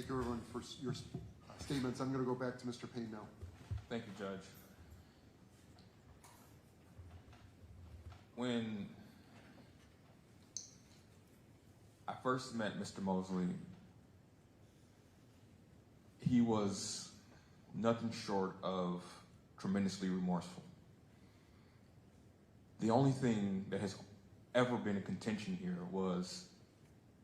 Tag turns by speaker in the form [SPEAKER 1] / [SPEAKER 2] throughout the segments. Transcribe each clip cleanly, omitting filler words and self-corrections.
[SPEAKER 1] Thank you, everyone, for your statements. I'm going to go back to Mr. Payne now.
[SPEAKER 2] Thank you, Judge. When I first met Mr. Mosley, he was nothing short of tremendously remorseful. The only thing that has ever been in contention here was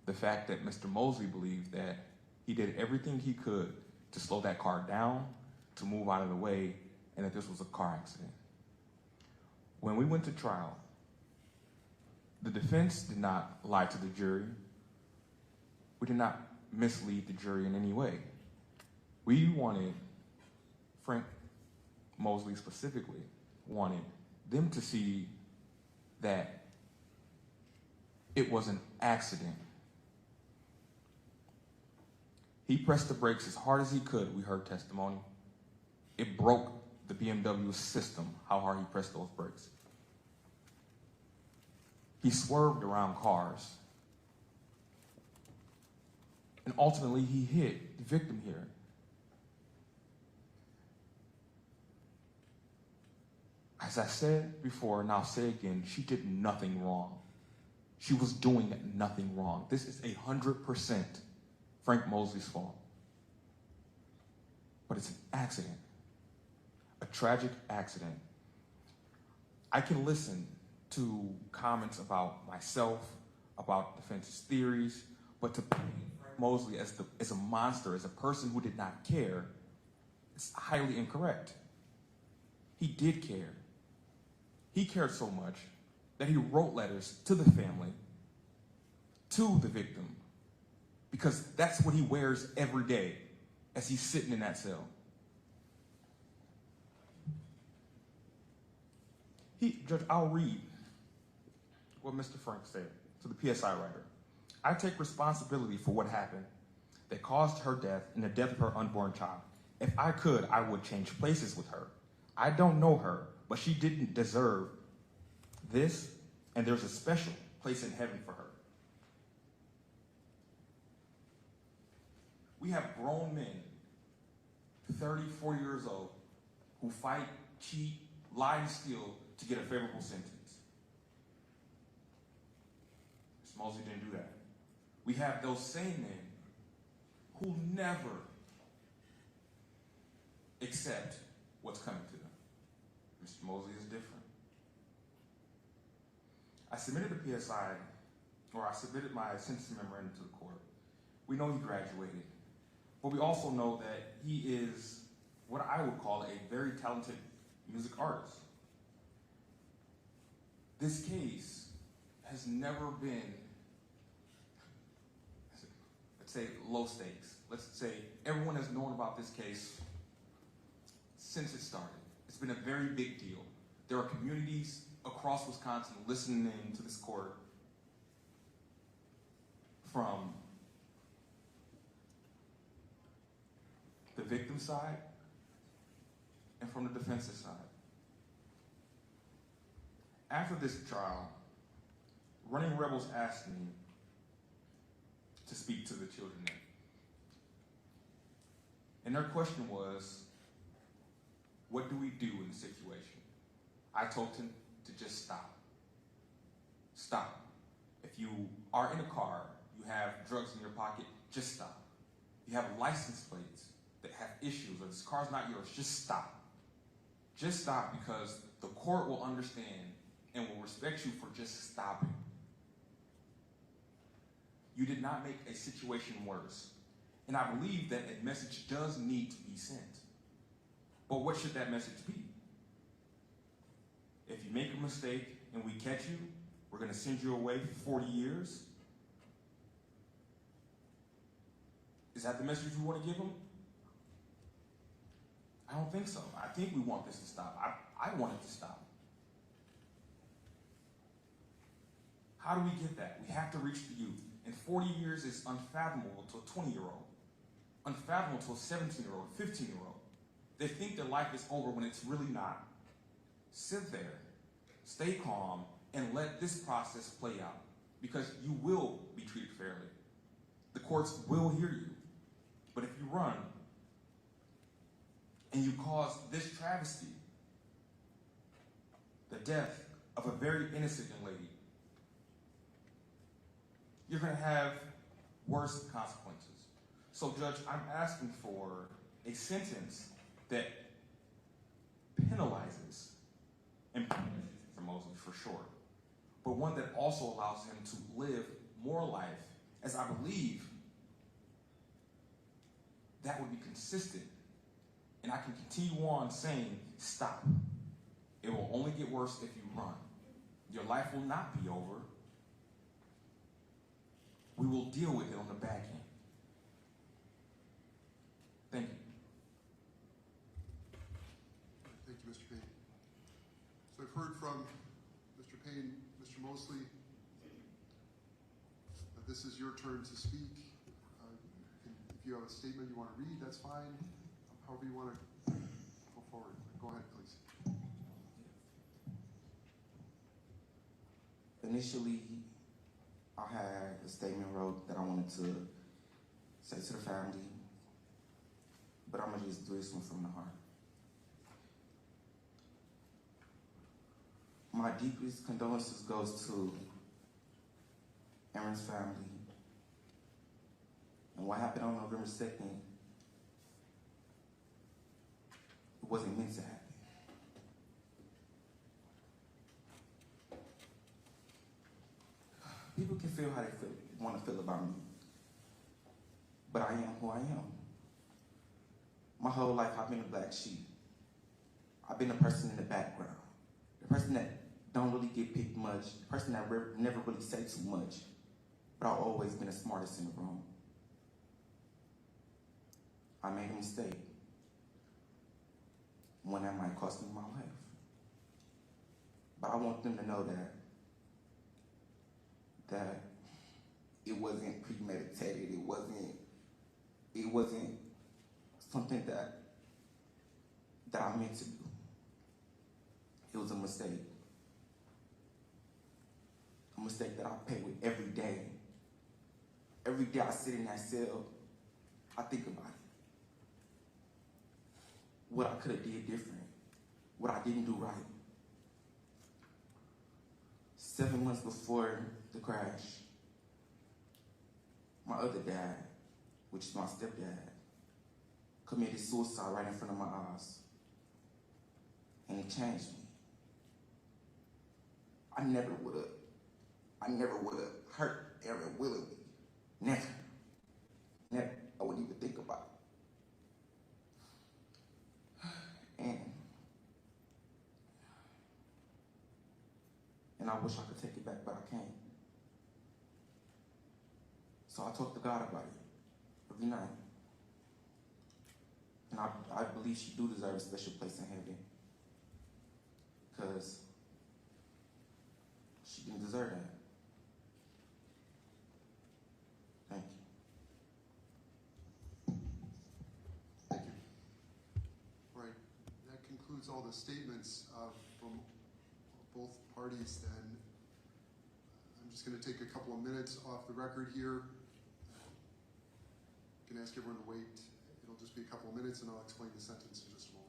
[SPEAKER 2] the fact that Mr. Mosley believed that he did everything he could to slow that car down, to move out of the way, and that this was a car accident. When we went to trial, the defense did not lie to the jury. We did not mislead the jury in any way. We wanted, Frank Mosley specifically, wanted them to see that it was an accident. He pressed the brakes as hard as he could, we heard testimony. It broke the BMW system, how hard he pressed those brakes. He swerved around cars. And ultimately, he hit the victim here. As I said before, and I'll say again, she did nothing wrong. She was doing nothing wrong. This is 100% Frank Mosley's fault. But it's an accident, a tragic accident. I can listen to comments about myself, about defense's theories, but to paint Frank Mosley as a monster, as a person who did not care, is highly incorrect. He did care. He cared so much that he wrote letters to the family, to the victim, because that's what he wears every day as he's sitting in that cell. Judge, I'll read what Mr. Frank said to the PSI writer. I take responsibility for what happened that caused her death and the death of her unborn child. If I could, I would change places with her. I don't know her, but she didn't deserve this, and there's a special place in heaven for her. We have grown men, 30, 40 years old, who fight, cheat, lie, and steal to get a favorable sentence. Mr. Mosley didn't do that. We have those same men who never accept what's coming to them. Mr. Mosley is different. I submitted a PSI, or I submitted my sentencing memorandum to the court. We know he graduated, but we also know that he is what I would call a very talented music artist. This case has never been, let's say, low stakes. Let's say everyone has known about this case since it started. It's been a very big deal. There are communities across Wisconsin listening to this court, from the victim side and from the defense's side. After this trial, Running Rebels asked me to speak to the children there. And their question was, what do we do in the situation? I told him to just stop. Stop. If you are in a car, you have drugs in your pocket, just stop. You have license plates that have issues, or this car's not yours, just stop. Just stop, because the court will understand and will respect you for just stopping. You did not make a situation worse. And I believe that a message does need to be sent. But what should that message be? If you make a mistake and we catch you, we're going to send you away for 40 years? Is that the message we want to give them? I don't think so. I think we want this to stop. I want it to stop. How do we get that? We have to reach the youth. And 40 years is unfathomable to a 20-year-old, unfathomable to a 17-year-old, 15-year-old. They think their life is over when it's really not. Sit there, stay calm, and let this process play out, because you will be treated fairly. The courts will hear you, But if you run and you cause this travesty, the death of a very innocent young lady, you're going to have worse consequences. So, Judge, I'm asking for a sentence that penalizes and punishes Mr. Mosby for sure, but one that also allows him to live more life, as I believe that would be consistent. And I can continue on saying, stop. It will only get worse if you run. Your life will not be over. We will deal with it on the back end. Thank you.
[SPEAKER 1] Thank you, Mr. Payne. So I've heard from Mr. Payne, Mr. Mosley. This is your turn to speak. If you have a statement you want to read, that's fine. However you want to go forward. Go ahead, please.
[SPEAKER 3] Initially, I had a statement wrote that I wanted to say to the family, but I'm gonna just do this one from the heart. My deepest condolences goes to Aaron's family. And what happened on November 2nd, it wasn't meant to happen. People can feel how they want to feel about me. But I am who I am. My whole life I've been a black sheep. I've been a person in the background. The person that don't really get picked much. The person that never really say too much. But I've always been the smartest in the room. I made a mistake. One that might cost me my life. But I want them to know that it wasn't premeditated. It wasn't something that I meant to do. It was a mistake. A mistake that I pay with every day. Every day I sit in that cell, I think about it. What I could have did different. What I didn't do right. 7 months before the crash, my other dad, which is my stepdad, committed suicide right in front of my eyes. And it changed me. I never would have hurt Aaron willingly. Never. I wouldn't even think about it. And I wish I could take it back, but I can't. So I talk to God about it every night. And I believe she do deserve a special place in heaven. Because she didn't deserve that. Thank you.
[SPEAKER 1] Thank you. All right. That concludes all the statements from both parties then. I'm just going to take a couple of minutes off the record here. I'm going to ask everyone to wait. It'll just be a couple of minutes and I'll explain the sentence in just a moment.